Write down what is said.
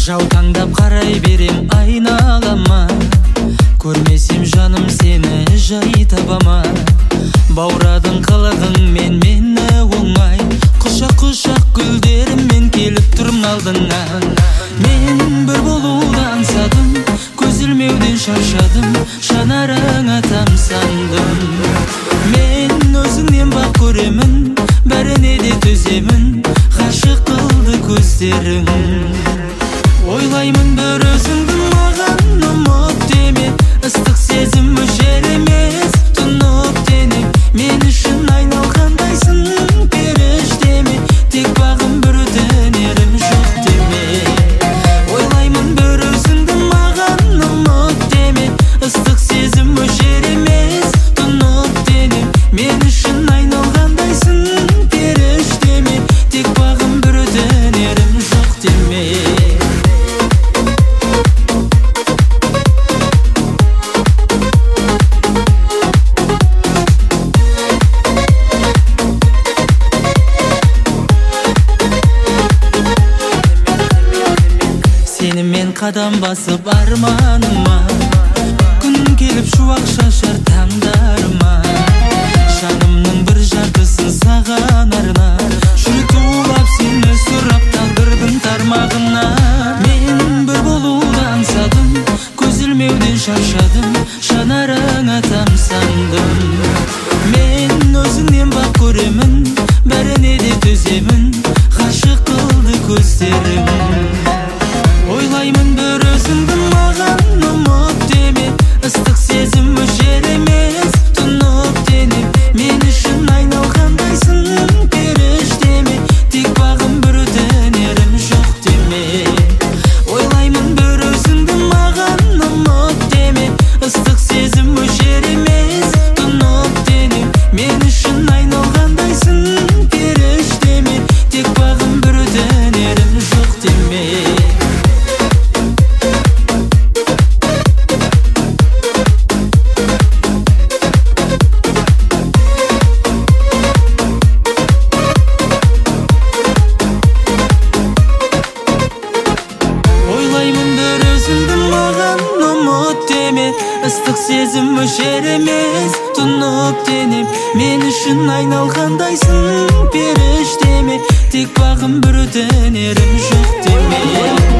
Жаутаңдап қарай берем айналама, көрмесем жаным сені жай табама. Баурадың қылығыңмен мені оңай, құшақ-құшақ гүлдеріммен келіп тұрмын алдыңа. Мен бір болудан аңсадым, көз ілмеуден шаршадым, жанарыңа тамсандым. Мен өзіңнен бақ көремін, бәріне де төземін, ғашық қылды көздерің. Ойлаймын бір өзіңді маған ұмыт деме, ыстық сезім өшер емес, тұнып денем. Мен үшін айналғандайсың періштеме, тек бағым бір өтінерім жоқ деме. Ойлаймын бір өзіңді маған ұмыт деме, ыстық сезім өшер емес, тұнып денем. Мен үшін айналғандайсың періштеме, тек бағым бір өтінерім жоқ деме. Қадам басып арманыма, күн келіп шуақ шашар таңдарыма. Жанымның бір жартысын саған арнар, жүрек тулап сені сұрап тағдырдың тармағына. Мен бір болуды аңсадым, көз ілмеуден шаршадым, жанарыңа тамсандым. Мен өзіңнен бақ көремін, бәріне де төземін, ғашық қылды көздерің. Ойлаймын бір өзіңді маған ұмыт деме, ыстық сезім өшер емес, тұнып денем. Мен үшін айналғандайсың періштеме, тек бағым бір өтінерім жоқ деме. Ойлаймын бір өзіңді маған ұмыт деме, ыстық сезім өшер емес, тұнып денем. Мен үшін айналғандайсың періштеме, тек бағым бір өтінерім жоқ деме. Ыстық сезім өшер емес, тұнып денем. Мен үшін айналғандайсың періштеме, тек бағым бір өтінерім жоқ деме.